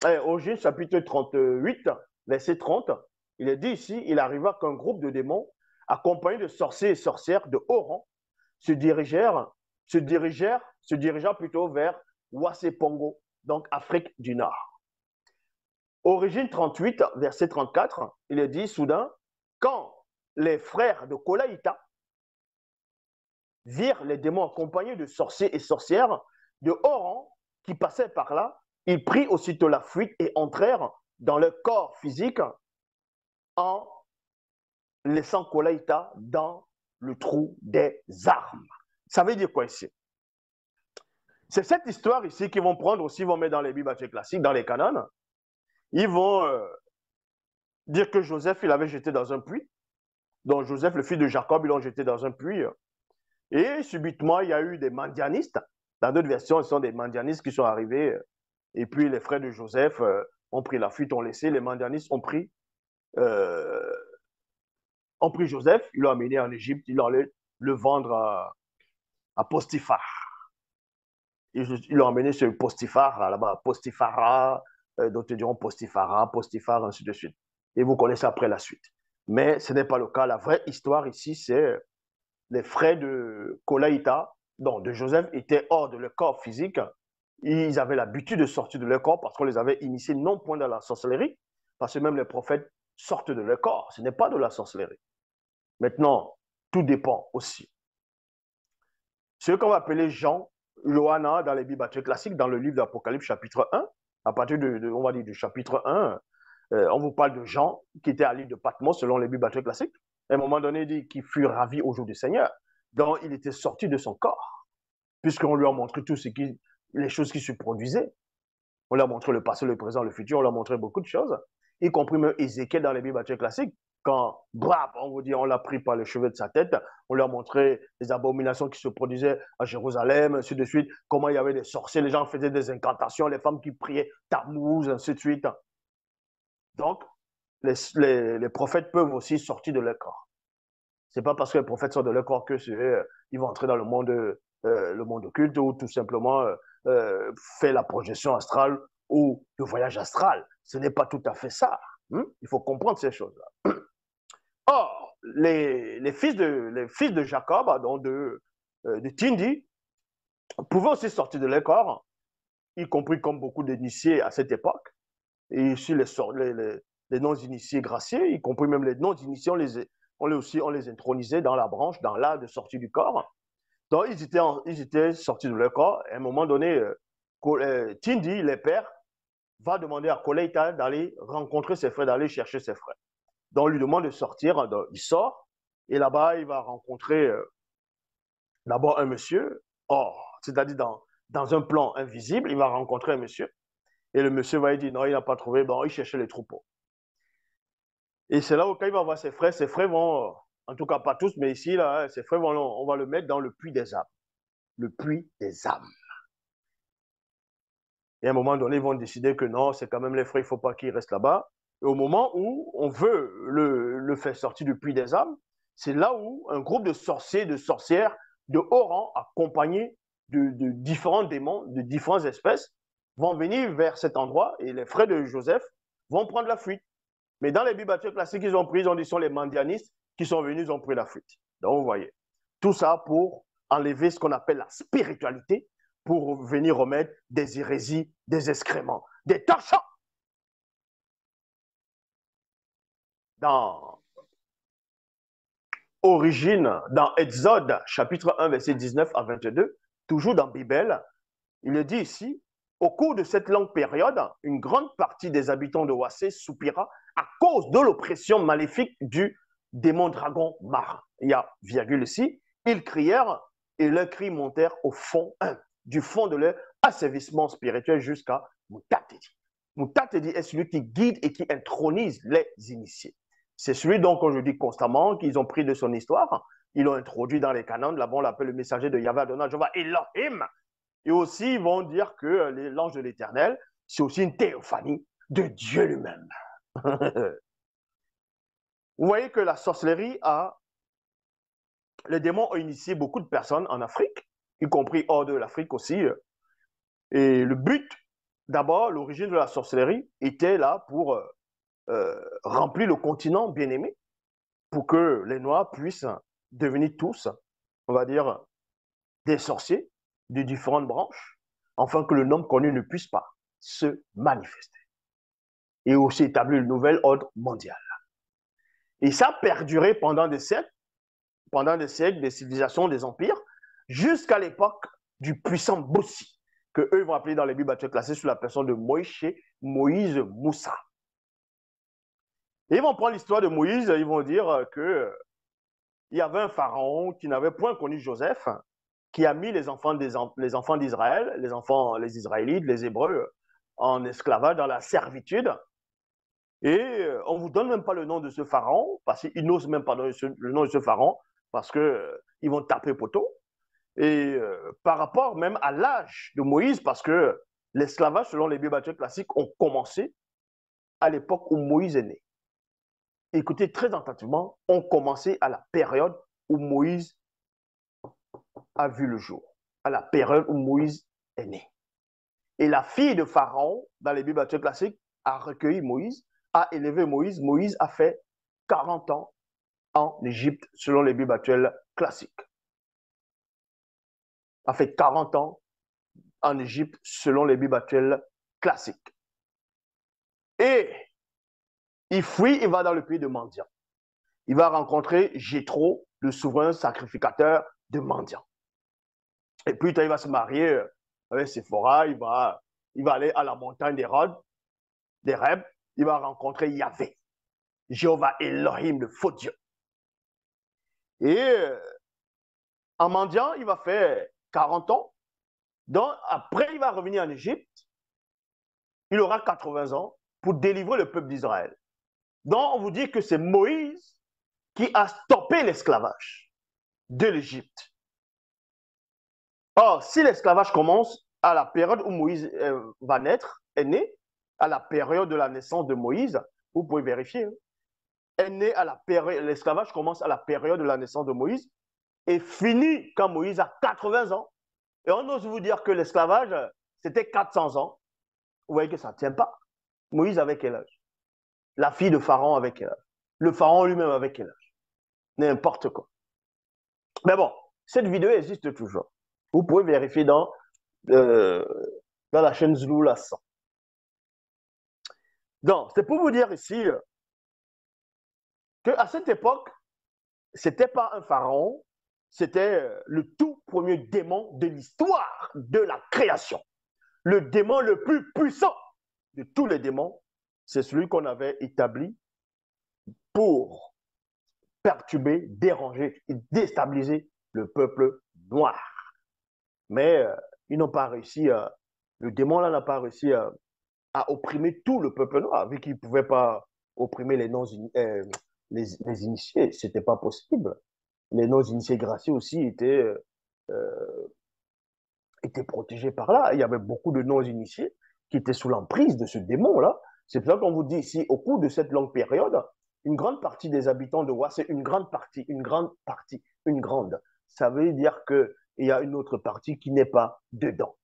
Origine chapitre 38, verset 30, il est dit ici, il arriva qu'un groupe de démons, accompagnés de sorciers et sorcières de haut rang, se dirigea plutôt vers Wassepongo, donc Afrique du Nord. Origine 38, verset 34, il est dit soudain, quand les frères de Kolaïta virent les démons accompagnés de sorciers et sorcières de haut rang qui passaient par là, ils prirent aussitôt la fuite et entrèrent dans leur corps physique en laissant Kolaïta dans le trou des armes. Ça veut dire quoi ici? C'est cette histoire ici qu'ils vont prendre aussi, ils vont mettre dans les Bibles classiques, dans les canons. Ils vont dire que Joseph, il avait jeté dans un puits. Donc Joseph, le fils de Jacob, ils l'ont jeté dans un puits. Et subitement, il y a eu des mendianistes. Dans d'autres versions, ce sont des mendianistes qui sont arrivés. Et puis les frères de Joseph ont pris la fuite, ont laissé. Les mendianistes euh, ont pris Joseph, ils l'ont amené en Égypte, ils l'ont allé le vendre à Postiphar. Ils l'ont amené sur Postiphar, là-bas, Postiphara, d'autres diront Postiphara, Postiphar, ainsi de suite. Et vous connaissez après la suite. Mais ce n'est pas le cas. La vraie histoire ici, c'est les frères de Kolaïta, donc de Joseph, étaient hors de leur corps physique. Ils avaient l'habitude de sortir de leur corps parce qu'on les avait initiés non point dans la sorcellerie, parce que même les prophètes sortent de leur corps. Ce n'est pas de la sorcellerie. Maintenant, tout dépend aussi. Ce qu'on va appeler Jean, Johanna dans les Bibles classiques, dans le livre d'Apocalypse chapitre 1, à partir on va dire, du chapitre 1, on vous parle de Jean qui était à l'île de Patmos selon les Bibles classiques. À un moment donné, il dit qu'il fut ravi au jour du Seigneur. Donc, il était sorti de son corps, puisqu'on lui a montré les choses qui se produisaient. On lui a montré le passé, le présent, le futur, on lui a montré beaucoup de choses, y compris même Ézéchiel dans les Bibles classiques. Quand, brab, on vous dit, on l'a pris par les cheveux de sa tête, on lui a montré les abominations qui se produisaient à Jérusalem, ainsi de suite, comment il y avait des sorciers, les gens faisaient des incantations, les femmes qui priaient Tammuz, ainsi de suite. Donc, les prophètes peuvent aussi sortir de leur corps. C'est pas parce que les prophètes sortent de leur corps que ils vont entrer dans le monde occulte ou tout simplement faire la projection astrale ou le voyage astral. Ce n'est pas tout à fait ça. Il faut comprendre ces choses-là. Or, les fils de Jacob, donc de Tindi, pouvaient aussi sortir de leur corps, y compris comme beaucoup d'initiés à cette époque. Et ici, les non-initiés graciés, y compris même les non-initiés, on les intronisait dans la branche, dans l'art de sortie du corps. Donc, ils étaient sortis de leur corps. À un moment donné, Tindi, les pères, va demander à Koleita d'aller rencontrer ses frères, d'aller chercher ses frères. Donc, on lui demande de sortir. Donc, il sort. Et là-bas, il va rencontrer d'abord un monsieur. Or, c'est-à-dire dans un plan invisible, il va rencontrer un monsieur. Et le monsieur va lui dire non, il n'a pas trouvé. Bon, il cherchait les troupeaux. Et c'est là où quand il va voir ses frères vont, en tout cas pas tous, mais ici, là, ses frères vont, on va le mettre dans le puits des âmes. Le puits des âmes. Et à un moment donné, ils vont décider que non, c'est quand même les frères, il ne faut pas qu'ils restent là-bas. Et au moment où on veut le faire sortir du puits des âmes, c'est là où un groupe de sorciers, de sorcières de haut rang, accompagnés de différents démons, de différentes espèces, vont venir vers cet endroit et les frères de Joseph vont prendre la fuite. Mais dans les Bibles classiques qu'ils ont pris, ils ont dit sont les mendianistes qui sont venus, ils ont pris la fuite. Donc, vous voyez, tout ça pour enlever ce qu'on appelle la spiritualité, pour venir remettre des hérésies, des excréments, des torchons. Dans Origine, dans Exode, chapitre 1, verset 19 à 22, toujours dans Bible, il est dit ici, au cours de cette longue période, une grande partie des habitants de Wassé soupira à cause de l'oppression maléfique du démon dragon marin. Il y a virgule ici, ils crièrent et leurs cris montèrent au fond, du fond de leur asservissement spirituel jusqu'à Mutatedi. Mutatedi est celui qui guide et qui intronise les initiés. C'est celui dont, comme je dis constamment, qu'ils ont pris de son histoire, ils l'ont introduit dans les canons, là-bas on l'appelle le messager de Yahvé Adonai, Jéhovah Elohim. Et aussi, ils vont dire que l'ange de l'Éternel, c'est aussi une théophanie de Dieu lui-même. Vous voyez que la sorcellerie les démons ont initié beaucoup de personnes en Afrique, y compris hors de l'Afrique aussi. Et le but d'abord, l'origine de la sorcellerie était là pour remplir le continent bien-aimé, pour que les Noirs puissent devenir tous, on va dire, des sorciers de différentes branches, afin que le nom connu ne puisse pas se manifester. Et aussi établir le nouvel ordre mondial. Et ça a perduré pendant des siècles, des civilisations, des empires, jusqu'à l'époque du puissant Bossi, que eux vont appeler dans les Bibles classées sous la personne de Moïse Moussa. Et ils vont prendre l'histoire de Moïse, ils vont dire que il y avait un pharaon qui n'avait point connu Joseph, qui a mis les enfants d'Israël, les Israélites, les Hébreux, en esclavage, dans la servitude. Et on ne vous donne même pas le nom de ce pharaon, parce qu'ils n'osent même pas donner le nom de ce pharaon, parce qu'ils vont taper poteau. Et par rapport même à l'âge de Moïse, parce que l'esclavage, selon les Bibles classiques, ont commencé à l'époque où Moïse est né. Écoutez très attentivement, ont commencé à la période où Moïse a vu le jour, à la période où Moïse est né. Et la fille de Pharaon, dans les Bibles classiques, a recueilli Moïse, a élevé Moïse. Moïse a fait 40 ans en Égypte, selon les Bibles actuelles classiques. A fait 40 ans en Égypte, selon les Bibles actuelles classiques. Et il fuit, il va dans le pays de Madian. Il va rencontrer Jéthro, le souverain sacrificateur de Madian. Et puis, il va se marier avec Séphora, il va aller à la montagne des Reb, il va rencontrer Yahvé, Jéhovah Elohim, le faux Dieu. Et en Madian, il va faire 40 ans. Donc, après, il va revenir en Égypte. Il aura 80 ans pour délivrer le peuple d'Israël. Donc, on vous dit que c'est Moïse qui a stoppé l'esclavage de l'Égypte. Or, si l'esclavage commence à la période où Moïse va naître, est né, à la période de la naissance de Moïse, vous pouvez vérifier, est né à la période, l'esclavage commence à la période de la naissance de Moïse et finit quand Moïse a 80 ans. Et on ose vous dire que l'esclavage, c'était 400 ans. Vous voyez que ça ne tient pas. Moïse avait quel âge? La fille de Pharaon avait quel âge? Le Pharaon lui-même avait quel âge? N'importe quoi. Mais bon, cette vidéo existe toujours. Vous pouvez vérifier dans la chaîne Zulu Lassan. Donc, c'est pour vous dire ici qu'à cette époque, ce n'était pas un pharaon, c'était le tout premier démon de l'histoire de la création. Le démon le plus puissant de tous les démons, c'est celui qu'on avait établi pour perturber, déranger et déstabiliser le peuple noir. Mais ils n'ont pas réussi, le démon là n'a pas réussi à opprimer tout le peuple noir, vu qu'il ne pouvait pas opprimer les initiés. Ce n'était pas possible. Les non-initiés gracieux aussi étaient protégés par là. Il y avait beaucoup de non-initiés qui étaient sous l'emprise de ce démon-là. C'est pour ça qu'on vous dit ici, au cours de cette longue période, une grande partie des habitants de Wa, c'est une grande partie. Ça veut dire qu'il y a une autre partie qui n'est pas dedans,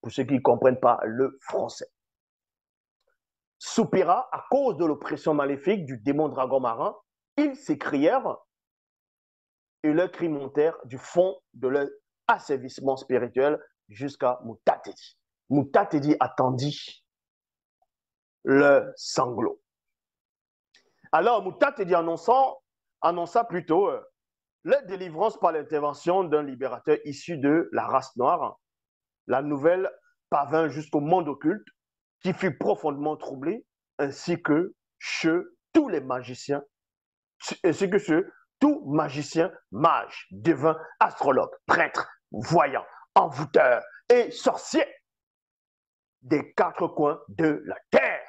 pour ceux qui ne comprennent pas le français. Soupira à cause de l'oppression maléfique du démon dragon marin, ils s'écrièrent et leurs cris montèrent du fond de leur asservissement spirituel jusqu'à Moutatedi. Moutatedi attendit le sanglot. Alors Moutatedi annonça plutôt la délivrance par l'intervention d'un libérateur issu de la race noire. La nouvelle parvint jusqu'au monde occulte qui fut profondément troublé, ainsi que chez tous les magiciens, tout magicien, mage, devin, astrologue, prêtre, voyant, envoûteur et sorcier des 4 coins de la terre.